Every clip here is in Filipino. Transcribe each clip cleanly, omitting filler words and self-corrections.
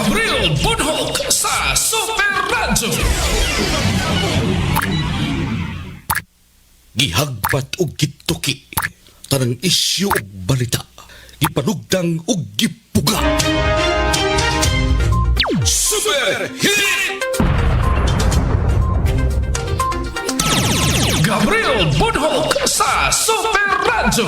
Gabriel Budhok sa Super Radyo. Gihagbat og gituki, tanang isyu og balita, gipanugdang og gipuga. Super Hit! Gabriel Budhok sa Super Radyo.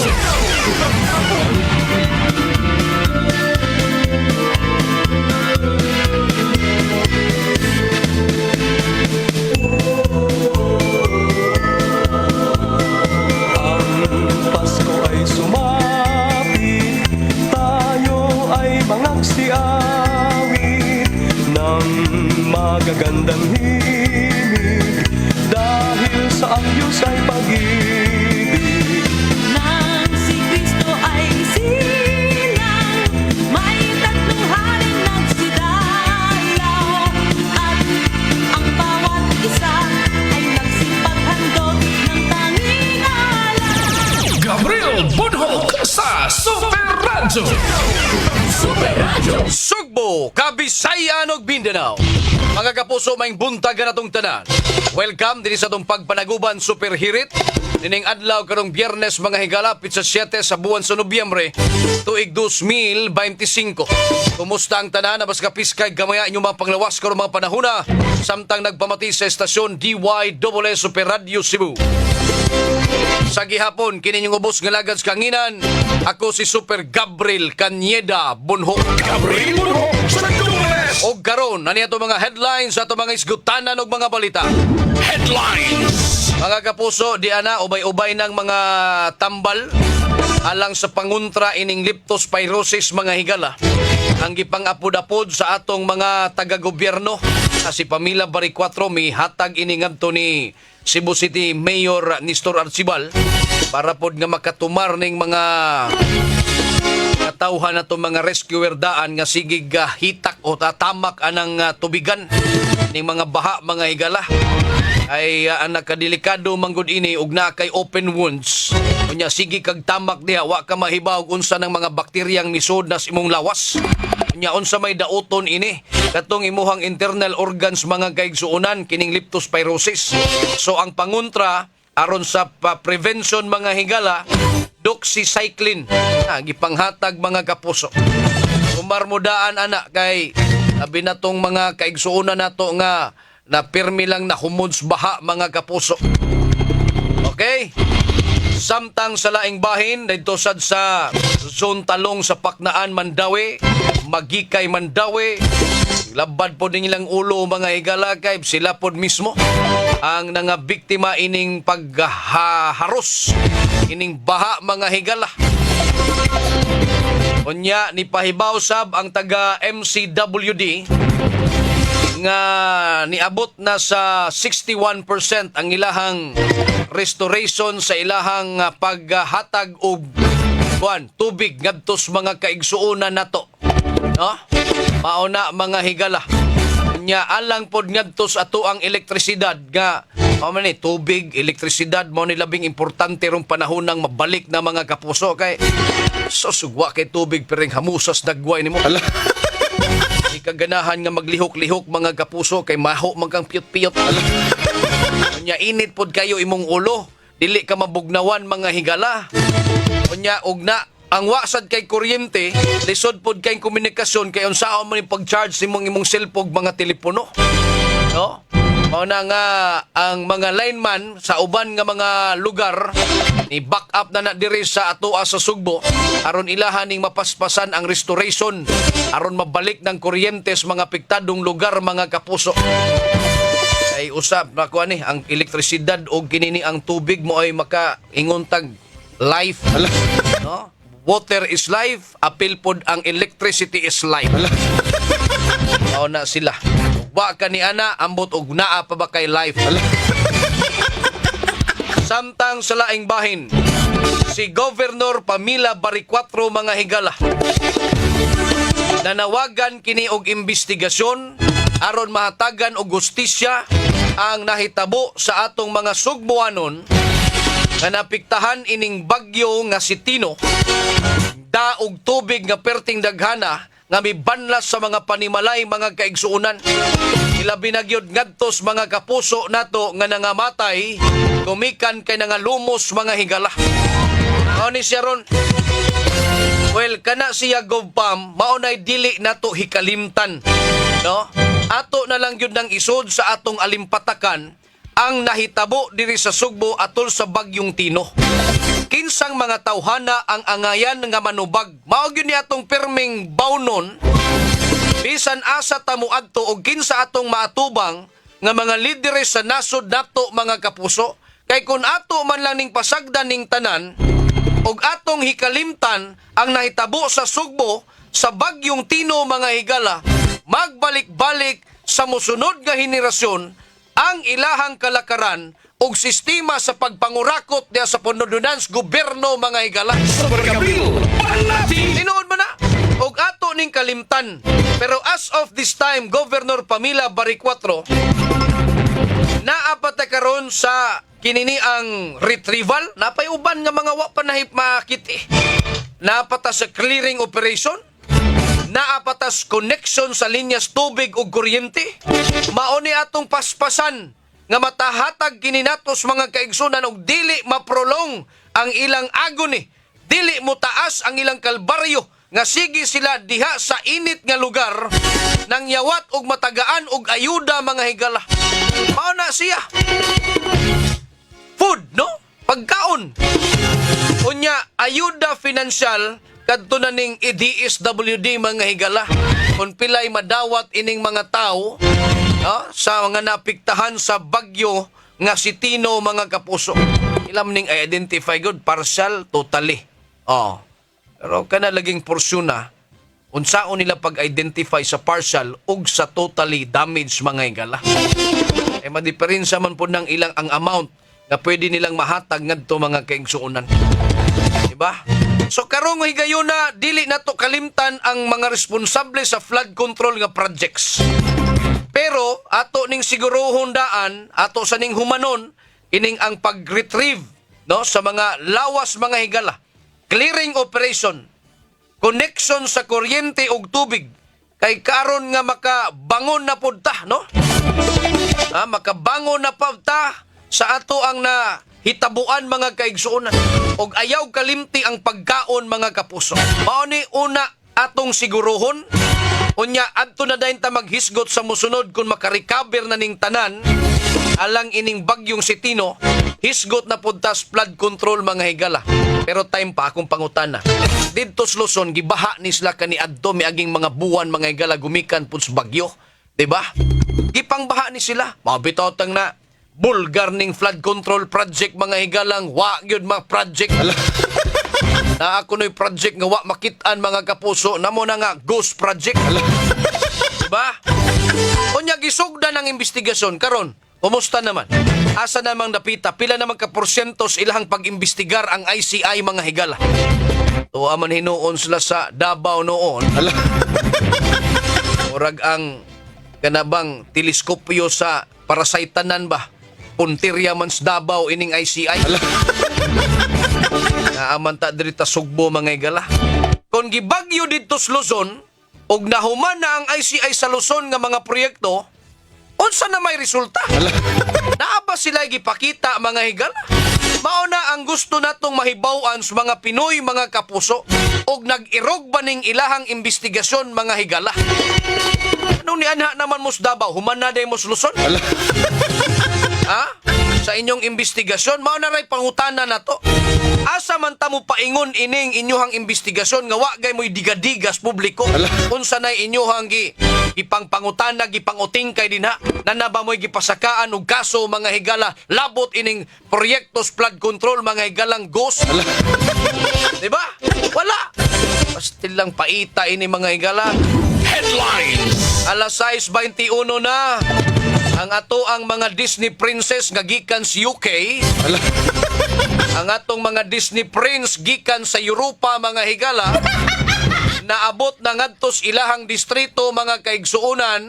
Pasko ay sumapit, tayo ay mangagsiawit ng magagandang himig dahil sa ang Diyos ay pag-ibig. Nang si Kristo ay silang, may tatluhaning nagsidalaw, at ang bawat isa ay nagsipaghandog ng tanging alaw. Gabriel Budhok sa Super Radyo. Super Radyo. Sugbo, Kabisayan ug Mindanao. Mga kapuso, maing buntagan atong tanan. Welcome din sa atong pagpanaguban Super Hirit. Nining adlaw karong Biyernes mga higala pitsa 7 sa buwan sa Nobyembre tuig 2025. Kumusta ang tanan? Nabas kapiskay gamaya inyong mga panglawas karong mga panahuna samtang nagpamati sa estasyon DYSS Super Radio Cebu. Sa gihapon, kini yung ubos nga lagad sa kanginan. Ako si Super Gabriel Canyeda Bunhok. Gabriel Budhok sa Dubles. O karon, nani ato mga headlines sa ato mga isgutanan og mga balita. Headlines. Mga kapuso, di ana ubay-ubay ng mga tambal alang sa panguntra ining leptospirosis mga higala. Ang gipang-apod-apod sa atong mga taga-gobyerno si Pamela Bari 4 may hatag ini ngadto ni Cebu City Mayor Nestor Arcibal para pod nga makatumar ning mga katawhan nato mga rescuer daan nga sigig hitak o tatamak anang tubigan ning mga baha mga higala ay ang nakadelikado manggod ini ug na kay open wounds unya sige kag tamak diha wa ka mahibaw unsa ng mga bakteryang misud na sa imong lawas unya unsa may daoton ini katong imuhang internal organs mga kaigsuonan kining leptospirosis. So ang pangontra aron sa prevention mga higala doxycycline gipanghatag mga kapuso. Umarmudaan anak kay sabi natong mga kaigsuonan nato nga na pirmi lang na humuds baha mga kapuso. Okay? Samtang sa laing bahin dito sad sa zone talong sa Paknaan Mandawi, Magikay Mandawi, labad po din nilang ulo mga higala kay sila po mismo ang nga biktima ining paghaharos ining baha mga higala. Unya ni pahibaw sab ang taga MCWD nga niabot na sa 61% ang ilahang restoration sa ilahang paghatag og tubig ngadtos mga kaigsuonan nato. No? Mauna mga higala. Nya alang pod ngadtos ato ang elektrisidad nga ni tubig, elektrisidad mo ni labing importante rong panahon ng mabalik na mga kapuso kay susugwa kay tubig pero hamusas dagway nimo. Kaganahan nga maglihok-lihok mga kapuso kay maho man kang piyot-piyot. Unya init pod kayo imong ulo, dili ka mabugnawan mga higala. Unya ugna ang wasad kay kuryente, lisod pod kay komunikasyon kay unsaon man pag-charge imong cellphone mga telepono. No? Mao na nga ang mga lineman sa uban nga mga lugar ni back up na diri sa atoa sa Sugbo aron ilahan ning mapaspasan ang restoration aron mabalik ng kuryente sa mga apektadong lugar mga kapuso. Ay usab na ko ani ang elektrisidad o kinini ang tubig mo ay makainguntag life. No? Water is life, apil pod ang electricity is life. Mao na sila. Wa ka ni ana ambot og naa pa ba kay life. Samtang sa laing bahin, si Governor Pamela Bari 4 mga higala nanawagan kini og investigasyon aron mahatagan og hustisya ang nahitabo sa atong mga Sugboanon nga napiktahan ining bagyo nga si Tino daog tubig nga perting daghana nga mibanlas sa mga panimalay mga kaigsuunan. Ilabi na gyud ngadtos mga kapuso nato nga nangamatay gumikan kay nangalumos mga higala. Mao ni siya ron. Well, kana siya govpam, maunay dili nato hikalimtan. No? Ato na lang yun ng isod sa atong alimpatakan ang nahitabo diri sa Sugbo atol sa Bagyong Tino. Kinsang mga tawhana ang angayan nga manubag. Mao gyud ni atong pirming bawnon bisan asa tamo adto og kinsa atong maatubang nga mga lideres sa nasod nato mga kapuso. Kay kun ato man lang ning pasagdan ning tanan og atong hikalimtan ang nahitabo sa Sugbo sa Bagyong Tino mga higala, magbalik-balik sa musunod nga henerasyon ang ilahang kalakaran og sistema sa pagpangurakot diya sa punudunans gobyerno mga higala. Superkabil, panati! Tinuod mo na og ato ning kalimtan. Pero as of this time, Governor Pamela Baricuatro naapata karon sa kinini ang retrieval, napay uban nga mga wa panahip makiti. Naapata sa clearing operation, naapatas connection sa linyas tubig ug kuryente. Mao ni atong paspasan nga matahatag kininatos mga kaigsunan og dili maprolong ang ilang agony, dili mo taas ang ilang kalbaryo nga sige sila diha sa init nga lugar nang yawat og matagaan og ayuda mga higala. Mao na siya. Food, no? Pagkaon. Unya, ayuda financial kadto na ning DSWD mga higala. Kung pilay madawat ining mga tao sa mga napiktahan sa bagyo nga si Tino mga kapuso. Ilam ning identify good, partial, totally. Pero kana laging porsyon na, unsaon nila pag-identify sa partial ug sa totally damaged mga higala. Madiperensa man po ng ilang ang amount na pwede nilang mahatag ngadto mga kaigsuonan. Diba? So karong higayon na dili nato kalimtan ang mga responsable sa flood control nga projects. Pero ato ning sigurohon daan, ato sa ning humanon ining ang pag-retrieve no sa mga lawas mga higala. Clearing operation, connection sa kuryente ug tubig kay karon nga makabangon na pud ta, no? Makabangon na pud ta sa ato ang hitabuan mga kaigsuonan og ayaw kalimti ang pagkaon mga kapuso. Mao ni una atong sigurohon unya adto na dayon ta maghisgot sa musunod kung makarecover na ning tanan alang ining bagyong si Tino, hisgot na puntas flood control mga higala. Pero time pa akong pangutana. Didto sa Luzon gibaha ni sila kaniadto miaging mga buwan mga higala gumikan pud sa bagyo, di ba? Gipangbaha ni sila. Mabitaw tang na bulgar ning flood control project mga higalang wa gyud mga project. Na ako no'y project nga wa makitaan mga kapuso namo na nga ghost project. Diba? Unya gisugdan ang investigasyon karon. Kumusta naman? Asa namang napita? Pila namang ka-porsyentos ilahang pag-imbestigar ang ICI mga higala? Tuwa man hinuon sila sa Davao noon. Murag ang kanabang teleskopyo sa Parasaytanan ba? Puntirya man sa Davao ining ICI. Naaman ta diri ta Sugbo mga higala. Kung gibagyo dito sa Luzon, og nahuman na ang ICI sa Luzon nga mga proyekto, unsa na may resulta? Naaba sila gipakita mga higala. Mao na ang gusto natong mahibaw-an sa mga Pinoy mga kapuso og nag-irog ba ning ilahang investigasyon mga higala. Anong nianha naman mo sa Davao? Human na day mo sa Luzon? Sa inyong investigasyon, mao na ray pangutana na to. Asa man ta mo paingon ining inyohang investigasyon nga wa gay mo'y digadigas publiko. Unsa nay inyohang gipangpangutana, gipanguting kay dinha, nanaba mo'y gipasakaan og kaso mga higala, labot ining proyektos flood control mga higalang ghost. Diba? Wala. Pastil lang paita ini mga higala. Headlines! Alas 6:21 na. Ang ato ang mga Disney princess nga gikan sa UK. Ang atong mga Disney prince gikan sa Europa mga higala. Naabot na ngadtos ilahang distrito mga kaigsuonan.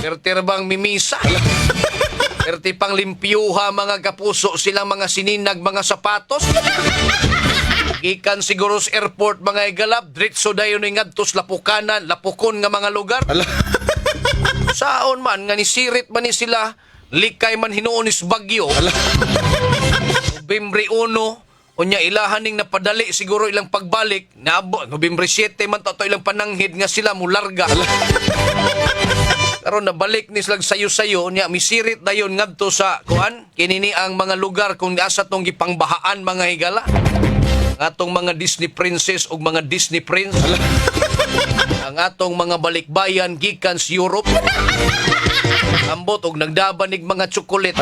Pertirbang mimisa. Perti pang limpyuha mga kapuso silang mga sininag mga sapatos. Ikan siguro sa airport mga igalap, diretso dayon ni ngadto sa Lapukanan, Lapukon nga mga lugar. Ala. Saon man nga ni sirit man ni sila, likay man hinuon is bagyo. Nobyembre 1, unya ilahan ning napadali siguro ilang pagbalik, naabot Nobyembre 7 man to ilang pananghid nga sila mularga. Karon nabalik ni sila sayo-sayo nya misirit dayon ngadto sa kuan kinini ang mga lugar kung asa tong gipangbahaan mga higala. Atong mga Disney princess ug mga Disney prince. Ang atong mga balikbayan gikan sa Europe. Ambot og nagdabanig mga tsokolate.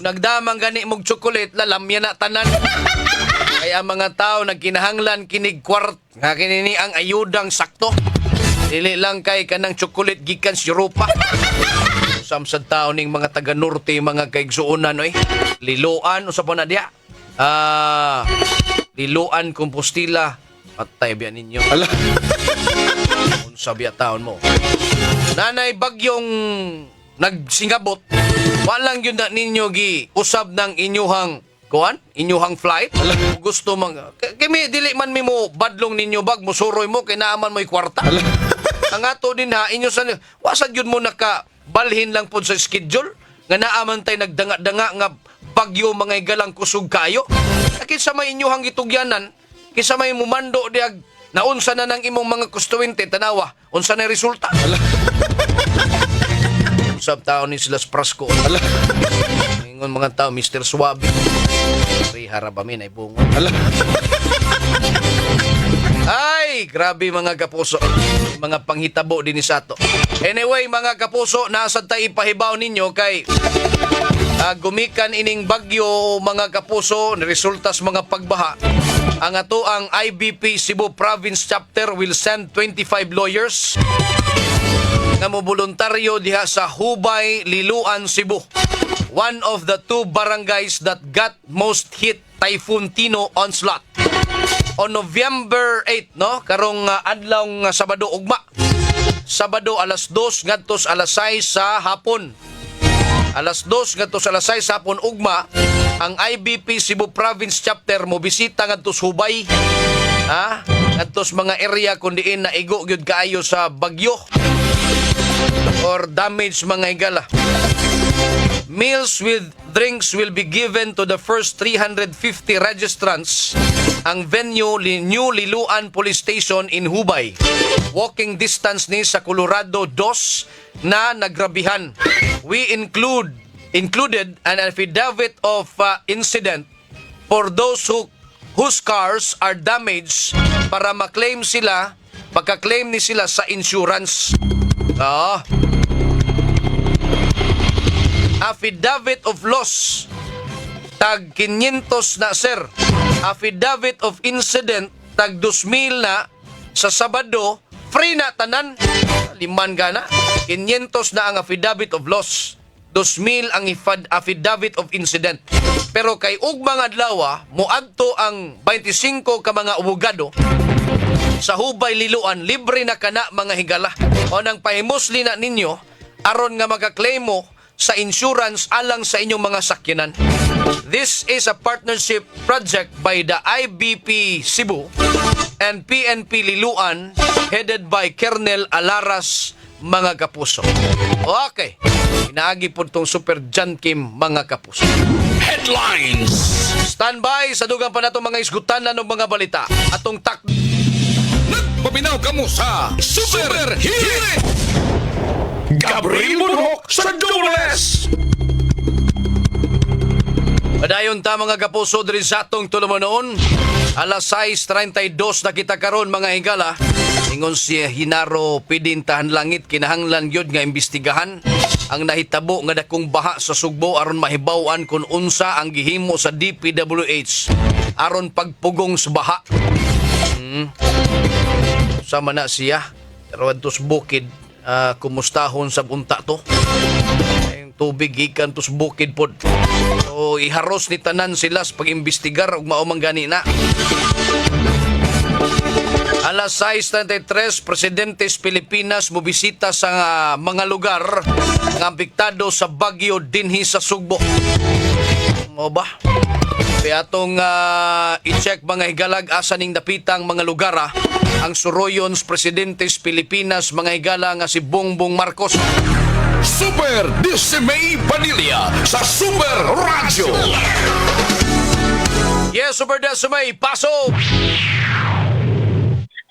Nagdamang gani mog tsokolate lalamya na tanan. Kaya ang mga tao nagkinahanglan kinig kwart nga kinini ang ayudang sakto. Dili lang kay kanang tsokolate gikan sa Europa. Samsad tao ning mga taga norte mga kaigsuonan oy. Liloan usa pa na diha. Liloan, Compostela, patay biyan ninyo. Ala. Unsa biya taon mo. Nanay bagyong nagsingabot, walang yun na ninyo gi usab ng inyuhang kuan, inyuhang flight. Gusto mang kimi dili man mi mo badlong ninyo bag mo suroy mo kay naaman mo'y kwarta. Ang ato din ha inyo sa wasag yun mo naka balhin lang pod sa schedule nga naaman tay nagdanga-danga nga bagyo mga igalang kusog kayo. Kinsa may inyuhang gitugyanan, kinsa may mumando diag naunsa na ng imong mga kustuwente tanawa, unsa na resulta. Usab tao ni sila Prasco. Ingon mga tao Mr. Suabe. Ri harap amin ay bungo. Ay, grabe mga kapuso. Mga panghitabo din ni Sato. Anyway, mga kapuso, nasa tayo ipahibaw ninyo kay gumikan ining bagyo mga kapuso, resulta sa mga pagbaha. Ang ato ang IBP Cebu Province Chapter will send 25 lawyers nga mo voluntaryo diha sa Hubay, Liloan, Cebu. One of the 2 barangays that got most hit Typhoon Tino onslaught. On November 8, no? Karong adlaw nga Sabado ugma. Sabado alas 2 ngadto sa alas 6 sa hapon. Alas 2 ngadto sa alas 6 sa hapon ugma, ang IBP Cebu Province Chapter mo bisita ngadto sa Hubay. Ngadto sa mga area kun diin na igo gyud kaayo sa bagyo or damage mga higala. Meals with drinks will be given to the first 350 registrants. Ang venue, New Liloan Police Station in Hubay. Walking distance ni sa Colorado 2 na nagrabihan. We included an affidavit of incident for those whose cars are damaged para maklaim sila, pagka-claim ni sila sa insurance. Affidavit of loss tag 500 na sir. Affidavit of incident tag 2,000 na. Sa Sabado free na tanan, 5 gana. 500 na ang affidavit of loss, 2,000 ang affidavit of incident. Pero kay ug mga adlaw moadto ang 25 ka mga abogado sa Hubay, Liloan, libre na kana mga higala. O nang pahimusli na ninyo aron nga makaklaim mo sa insurance alang sa inyong mga sakyanan. This is a partnership project by the IBP Cebu and PNP Liloan headed by Colonel Alaras mga kapuso. Okay, inaagi po itong Super John Kim mga kapuso. Headlines. Standby sa dugang pa nato mga isgutan na ng mga balita. Atong Nagpaminaw kamo sa Super Hit. Gabriel Bunhok sa Dubles. Padayon ta mga kapuso diri sa atong tulumanon. Alas 6:32 na kita karon mga higala. Ingon si Hinaro Pidintahan Langit kinahanglan gyud nga imbestigahan ang nahitabo nga dakong baha sa Sugbo aron mahibaw-an kung unsa ang gihimo sa DPWH aron pagpugong sa baha. Sama na siya. Pero adtos bukid kumustahon sa bunta to. Yung tubig gikan tos bukid pod. So iharos ni tanan sila sa pag-imbestigar ug maumang gani na. Alas 6:33, Presidente sa Pilipinas mobisita sa mga lugar nga apektado sa bagyo dinhi sa Sugbo. Mo ba? Kaya atong i-check mga higalag asa ning dapitang mga lugar ang Suroyons Presidentes Pilipinas mga higala nga si Bongbong Marcos. Super Dismay Padilla sa Super Radio. Yes, Super Desumay, pasok!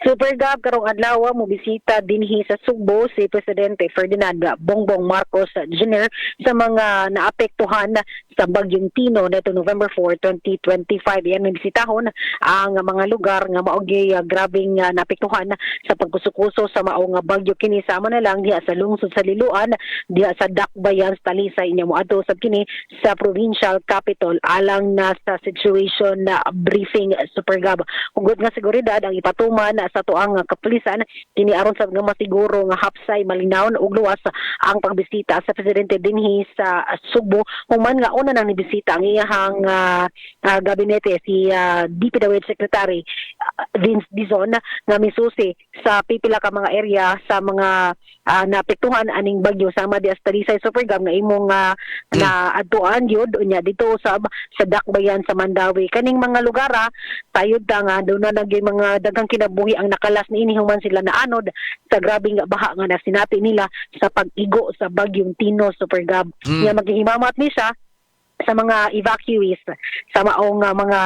Super Gab, karong adlaw mo bisita dinhi sa Sugbo si Presidente Ferdinand Bongbong Marcos Jr. sa mga naapektuhan sa Bagyong Tino neto November 4, 2025. Yan bisitahon ang mga lugar nga maogi grabing naapektuhan sa pagkusukuso sa maong bagyo kini sama na lang diha sa lungsod sa Liloan, diha sa Dakbayan, sa Talisay nya moadto sab kini sa provincial capital alang na sa situation briefing. Super Gab, ugod nga seguridad ang ipatuman sa tuang kapulisan kini aron sa nga masiguro nga hapsay malinawon ug luwas ang pagbisita sa presidente dinhi sa Sugbo human nga una nang nibisita ang iyahang gabinete si DPWH Secretary Vince Dizon nga misusi sa pipila ka mga area sa mga naapektuhan aning bagyo sama di sa Talisay. Super Gab nga imong na adtuan yun unya dito sa Dakbayan sa Mandawi kaning mga lugar tayod nga doon na nagay mga daghang kinabuhi ang nakalas ni ini human sila naanod sa grabing baha nga nasinati nila sa pag-igo sa Bagyong Tino. Super Gab nga maghihimamat ni siya sa mga evacuees sa maong mga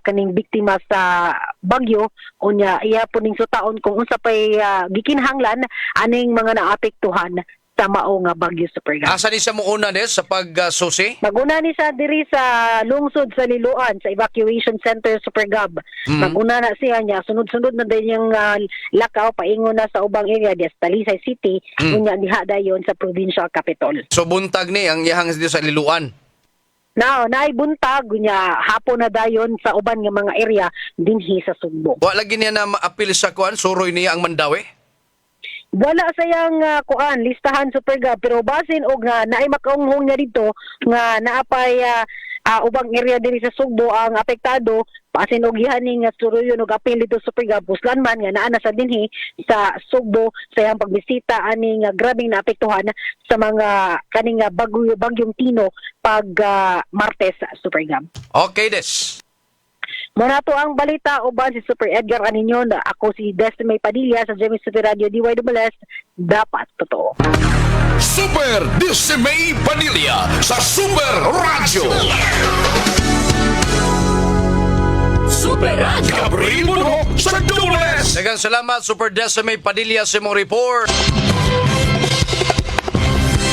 kaning biktima sa bagyo unya iya po ning sutaon kung unsa pay gikinahanglan aning mga naapektuhan sa maong bagyo. Super Gab. Asa ni sa mo una des sa pagsusi? Maguna ni sa diri sa lungsod sa Liloan sa evacuation center. Super Gab. Maguna na siya niya sunod-sunod na din yung lakaw paingon na sa ubang area di sa Talisay City unya diha dayon sa provincial capital. So buntag ni ang iyahang dito sa Liloan. Now, naibuntag niya hapon na dayon sa uban nga mga area dinhi sa Sugbo. Wa lagi niya na maapil sa kuan suroy niya ang Mandawi. Wala sayang kuan listahan. Super Gab, pero basin og nga naay makaunghong niya dito nga naapay ubang area diri sa Sugbo ang apektado pasin og gihaning suruyon og apil dito. Super Gab, puslan man nga naa na sa dinhi sa Sugbo sa iyang pagbisita aning grabing naapektuhan sa mga kaning bagyong Tino pag Martes. Super Gab. Okay des. Muna to ang balita uban si Super Edgar Aninyon. Ako si Desmay Padilla sa Jemmy Super Radio DYWS. Dapat totoo. Super Dismay Padilla sa Super Radio. Super Radio. Gabriel Muno sa Dubles. Daghang salamat Super Desmay Padilla sa imong report.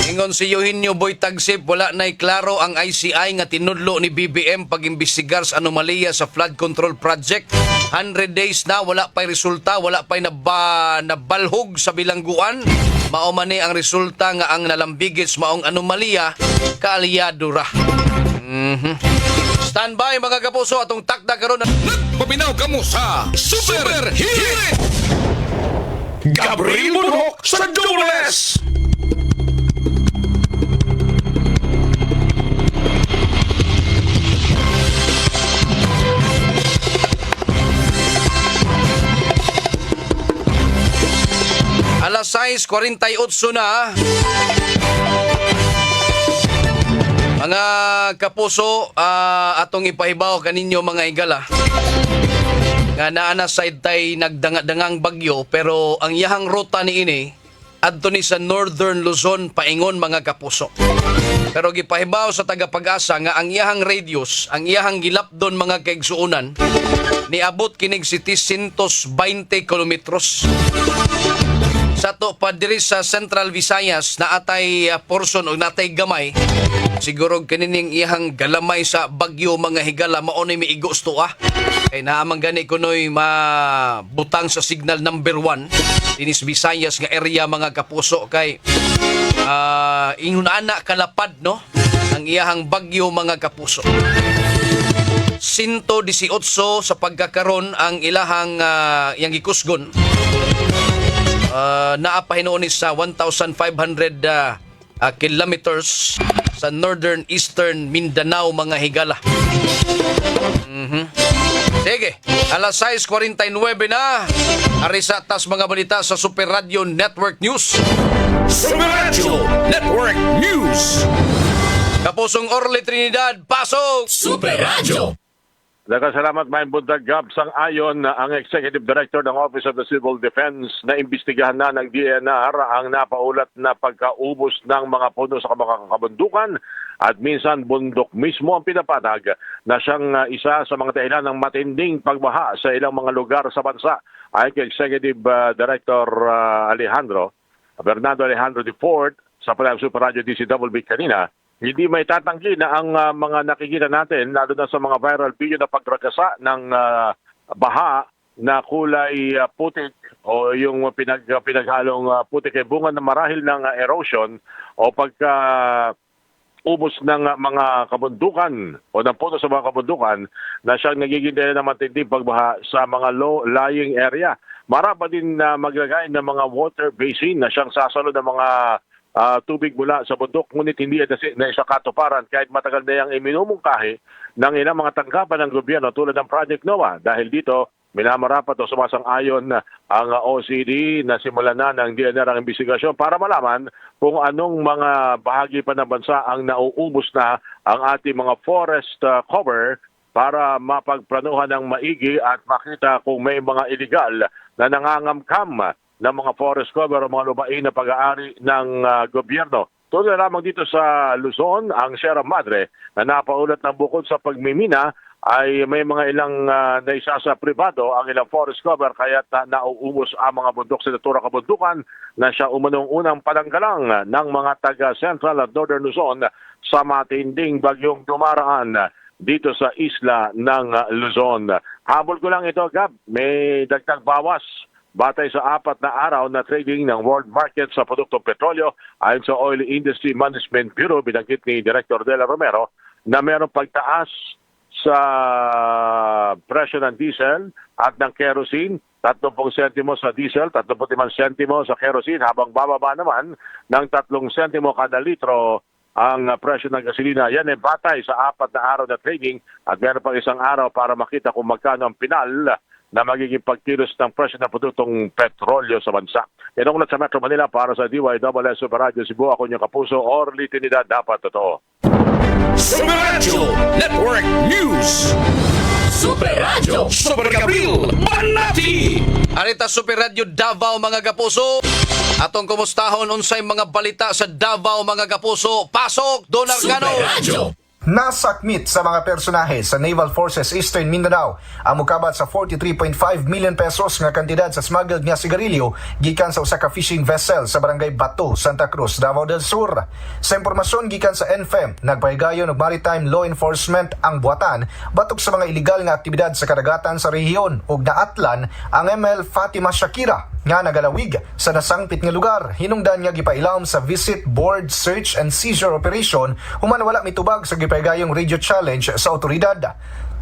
Ingon si Eugenio Boy Tagsip, wala na'y klaro ang ICI nga tinudlo ni BBM pag-imbestigar sa anomalya sa flood control project. 100 days na, wala pa'y resulta, wala pa'y nabalhog sa bilangguan. Mao man ni ang resulta nga ang nalambigits maong anomalya, kaalyado ra. Standby mga kapuso, atong takda karon. Nagpaminaw kamo sa Super Hit. Gabriel Muno sa Dubles. Alas 6:48 na. Mga kapuso, atong ipahibaw kaninyo mga igala. Nga naa na side tay nagdangang bagyo pero ang iyahang ruta ni ini adto ni sa Northern Luzon paingon mga kapuso. Pero gipahibaw sa taga-Pag-asa nga ang iyahang radius, ang iyahang gilapdon mga kaigsuunan niabot kinig 720 kilometros. Sa to pa diri sa Central Visayas na atay portion o natay gamay siguro kanining iyang galamay sa bagyo mga higala mao ni miigos to kay naamang gani kunoy mabutang sa signal number 1 dinis Visayas nga area mga kapuso kay inunana kalapad no ang iyahang bagyo mga kapuso. 118 sa pagkakaron ang ilahang yang gikusgon. Naapahinuon sa 1,500 kilometers sa northern eastern Mindanao mga higala. Sige, alas 6:49 na. Arisa tas mga balita sa Super Radio Network News. Super Radio Network News. Kapusong Orly Trinidad, pasok! Super Radyo. Nagkasalamat may bundag Gab sang ayon na ang Executive Director ng Office of the Civil Defense na imbestigahan na ng DNR ang napaulat na pagkaubos ng mga puno sa kabundukan at minsan bundok mismo ang pinapatag na siyang isa sa mga dahilan ng matinding pagbaha sa ilang mga lugar sa bansa. Ayon kay Executive Director Bernardo Alejandro IV sa Palayang Super Radio DCWB kanina, hindi may tatanggi na ang mga nakikita natin, lalo na sa mga viral video na pagragasa ng baha na kulay putik o yung pinaghalong putik ay bunga na marahil ng erosion o pagka ubos ng mga kabundukan o ng puno sa mga kabundukan na siyang nagiging dahil ng matinding pagbaha sa mga low-lying area. Marapa din na maglagay ng mga water basin na siyang sasalo ng mga tubig mula sa bundok, ngunit hindi na isa katuparan kahit matagal na yung iminumungkahi ng ilang mga tanggapan ng gobyerno tulad ng Project NOAA. Dahil dito, minamarapat o sumasang-ayon ang OCD na simulan na ng DNR ang investigasyon para malaman kung anong mga bahagi pa ng bansa ang nauubos na ang ating mga forest cover para mapagplanuhan ng maigi at makita kung may mga illegal na nangangamkam ng mga forest cover o mga lupain na pag-aari ng gobyerno. Tuloy lamang dito sa Luzon, ang Sierra Madre na napaulat ng bukod sa pagmimina ay may mga ilang naisa sa privado ang ilang forest cover kaya nauubos ang mga bundok sa naturang kabundukan na siya umanong unang palanggalang ng mga taga-Central at Northern Luzon sa matinding bagyong dumaraan dito sa isla ng Luzon. Habol ko lang ito, Gab, may dagdag bawas batay sa 4 na araw na trading ng world market sa produktong petrolyo ayon sa Oil Industry Management Bureau, binanggit ni Director Dela Romero na mayroong pagtaas sa presyo ng diesel at ng kerosene, 30 sentimo sa diesel, 35 sentimo sa kerosene, habang bababa naman ng 3 sentimo kada litro ang presyo ng gasolina. Yan ay batay sa 4 na araw na trading at meron pang isang araw para makita kung magkano ang pinal na magiging pagkilos ng presyo ng produktong petrolyo sa bansa. Yan ang ulat sa Metro Manila para sa DYSS Super Radio Cebu. Ako niyong kapuso, Orly Trinidad, dapat totoo. Super Radyo Network News. Super Radyo Super Gabriel Manati. Arita Super Radio Davao mga kapuso. Atong kumustahon unsay mga balita sa Davao mga kapuso. Pasok Don Arcano. Super Radyo. Nasakmit sa mga personahe sa Naval Forces Eastern Mindanao ang mukabat sa 43.5 million pesos nga kantidad sa smuggled nga sigarilyo gikan sa usa ka fishing vessel sa barangay Bato, Santa Cruz, Davao del Sur. Sa impormasyon gikan sa NFEM, nagpahigayon og Maritime Law Enforcement ang buhatan batok sa mga illegal nga aktibidad sa kadagatan sa rehiyon ug naatlan ang ML Fatima Shakira nga nagalawig sa nasangpit nga lugar. Hinungdan nga gipailawom sa Visit Board Search and Seizure Operation human wala mitubag sa gipahigayong radio challenge sa otoridad.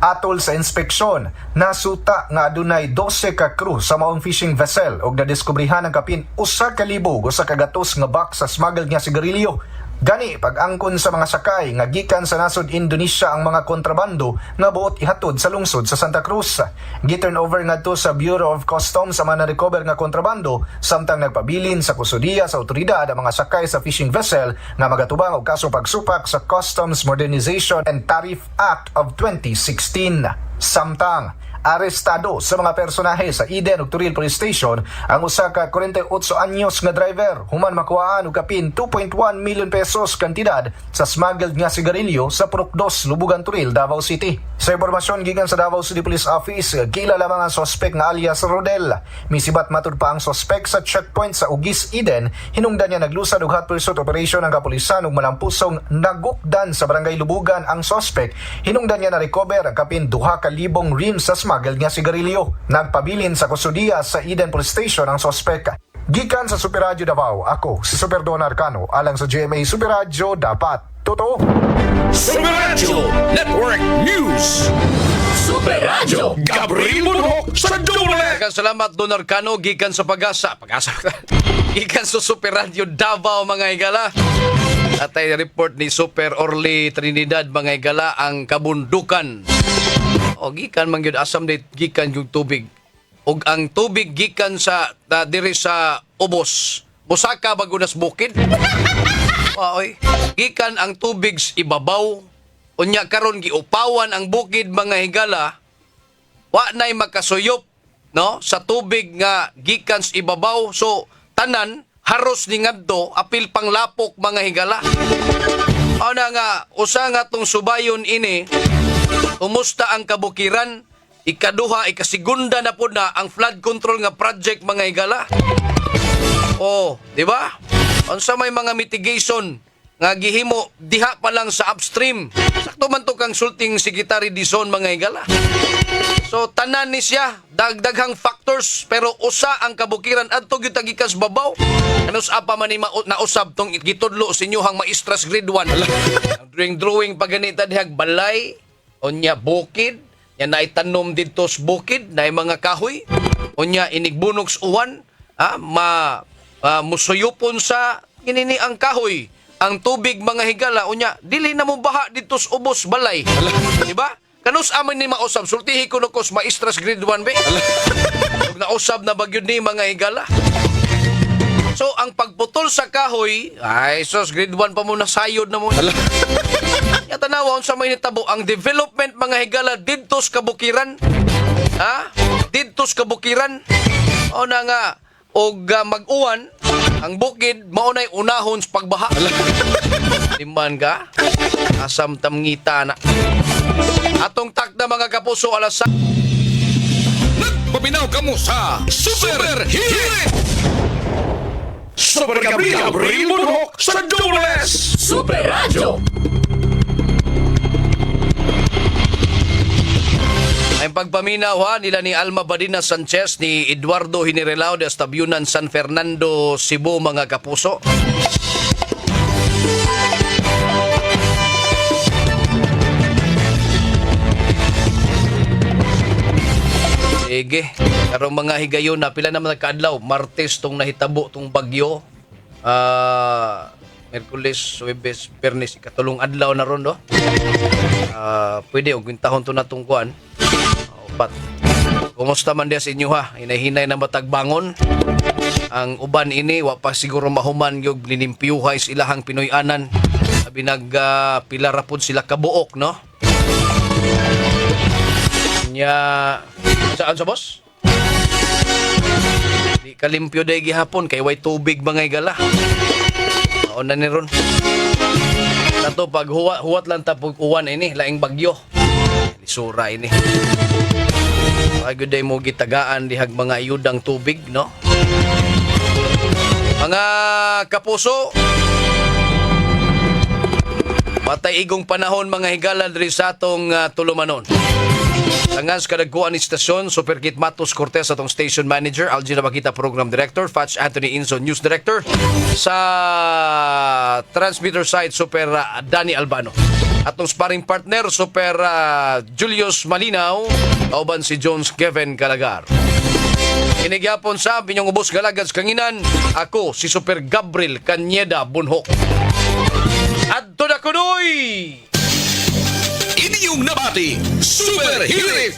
Atol sa inspeksyon, nasuta nga adunay 12 ka crew sa maong fishing vessel ug nadiskubrihan ang kapin 1,000 o sa kagatos nga box sa smuggled nga sigarilyo. Gani pag-angkon sa mga sakay nga gikan sa nasod Indonesia ang mga kontrabando nga buot ihatod sa lungsod sa Santa Cruz. Gi-turnover ngadto sa Bureau of Customs sa mga na-recover nga kontrabando samtang nagpabilin sa kustudiya sa otoridad ang mga sakay sa fishing vessel nga magatubang og kasong pagsupak sa Customs Modernization and Tariff Act of 2016. Samtang arestado sa mga personahe sa Eden ug Turil Police Station ang usa ka 48 anyos nga driver human makuhaan og kapin 2.1 million pesos kantidad sa smuggled nga sigarilyo sa Purok 2, Lubugan, Turil, Davao City. Sa impormasyon gikan sa Davao City Police Office, kilala lamang ang suspect nga alias Rodel. Misibat matud pa ang suspect sa checkpoint sa Ugis, Eden. Hinungdan niya naglusad og hot pursuit operation ang kapulisan ug malampusong nagukdan sa barangay Lubugan ang suspect. Hinungdan niya na recover ang kapin 2,000 rims sa smuggled nga sigarilyo. Nagpabilin sa kustudiya sa Eden Police Station ang suspect. Gikan sa Super Radio Davao, ako si Super Don Arcano, alang sa GMA Super Radio, dapat totoo. Super Radyo Network News. Super Radyo Gabriel Manok sa Dole. Daghang salamat Don Arcano gikan sa Pag-asa. Gikan sa Super Radio Davao mga higala. At ay report ni Super Orly Trinidad mga higala ang kabundukan. O gikan man gyud asam dit gikan yung tubig. Og ang tubig gikan sa diri sa ubos. Busaka bago nas bukid. Oy, gikan ang tubig sa ibabaw. Unya karon giupawan ang bukid mga higala. Wa nay makasuyop, no, sa tubig nga gikan sa ibabaw. So tanan haros ni ngadto apil panglapok mga higala. Ana nga usa nga tong subayon ini. Kumusta ang kabukiran? Ikaduha, ikasigunda na po na ang flood control nga project mga higala. Oh, di ba? Unsa may mga mitigation nga gihimo diha pa lang sa upstream. Sakto man to kang sulting Secretary Dizon mga higala. So tanan ni siya dagdaghang factors pero usa ang kabukiran adto gyud tagikas babaw. Anus apa man ni nausab tong gitudlo sa inyohang maestras grade 1. During drawing paganita dihag balay unya bukid, yan na itanom dito sa bukid na mga kahoy. Unya inigbunog sa uwan, musuyupon sa kinini ang kahoy. Ang tubig mga higala, unya, dili na mo baha dito sa ubos balay. Di ba? Kanus amin ni mausab, sultihi ko nukos maestras grade 1 be. Huwag nausab na bagyod ni mga higala. So, ang pagputol sa kahoy, ay sos, grade 1 pa mo nasayod na mo. Yatanawon sa may nitabo, ang development mga higala dito sa kabukiran. Ha? Dito sa kabukiran. O na nga, og mag-uwan, ang bukid, maunay unahon sa pagbaha. Liman ka? Asam tamngita na. Atong takda mga kapuso alas Nagpapinaw kamo sa Super Hirit! Super Gabriel Rimburhok sa Dubles! Super Radio! Ang pagpaminaw ha, nila ni Alma Badina Sanchez, ni Eduardo Hinirelao de Astabiunan, San Fernando, Cebu, mga kapuso. Sige, karong mga higayon na pila naman nagkaadlaw, Martes tong nahitabo tong bagyo. Merkulis, Huwebes, Pernis, ikatulong adlaw na ron, no? Pwede, og gintahon to na tong kuan. But, kumusta man dia sa inyo ha? Hinay-hinay na matagbangon. Ang uban ini, wa pa siguro mahuman yung linimpiyuhay sa ilahang Pinoyanan. Sabi pila rapod sila kabuok, no? Saan sa boss? Di kalimpyo day gihapon, kay way tubig mga igala. Mauna ni ron. Nato pag huwat lang tapog uwan ini, laing bagyo. Lisura ini. Pagod day mo gitagaan dihag mga ayudang tubig, no? Mga kapuso, matay igong panahon mga higala diri sa atong tulumanon. Tangan sa kadagkuan ni stasyon, Superkit Matos Cortez atong station manager, Algina Bakita program director, Fatch Anthony Inzo news director, sa transmitter side Super Danny Albano. Atong sparring partner Super Julius Malinaw, kauban si Jones Kevin Calagar. Inigyapon sa pinyong ubos galagad sa kanginan, ako si Super Gabriel Cañeda Bunhok. Adto na kunoy! Inyong nabati, Super Hirit!